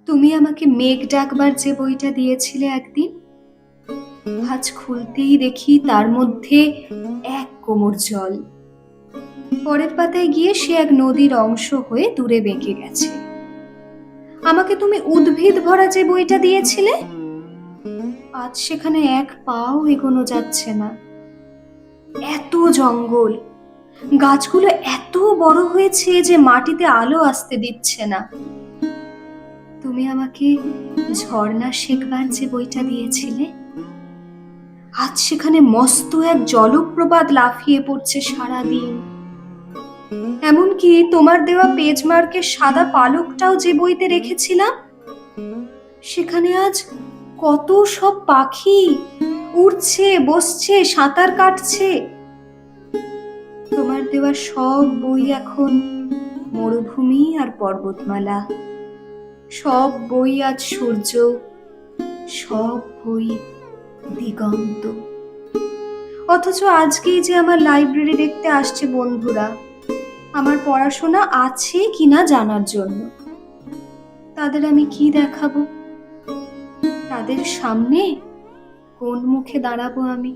তুমি আমাকে মেঘ ডাকবার যে বইটা দিয়েছিলে একদিন, আজ খুলতেই দেখি তার মধ্যে এক কোমর জল। পরের পাতায় গিয়ে সে এক নদীর অংশ হয়ে দূরে বেঁকে গেছে। আমাকে তুমি উদ্ভিদ ভরা যে বইটা দিয়েছিলে, আজ সেখানে এক পাও এগোনো যাচ্ছে না। এত জঙ্গল, গাছগুলো এত বড় হয়েছে যে মাটিতে আলো আসতে দিচ্ছে না। তুমি আমাকে ঝর্ণা শেখবার যে বইটা দিয়েছিলে, আজ সেখানে মস্ত এক জলপ্রপাত লাফিয়ে পড়ছে সারাদিন। এমনকি তোমার দেওয়া পেজ মার্কের সাদা পালকটাও যে বইতে রেখেছিলাম, সেখানে আজ কত সব পাখি উড়ছে, বসছে, সাঁতার কাটছে। তোমার দেওয়া সব বই এখন মরুভূমি আর পর্বতমালা, সব বই আজ সূর্য, সব বই দিগন্ত। অথচ আজকেই যে আমার লাইব্রেরি দেখতে আসছে বন্ধুরা আমার পড়াশোনা আছে কিনা জানার জন্য, তাদের আমি কি দেখাবো? তাদের সামনে কোন মুখে দাঁড়াবো আমি?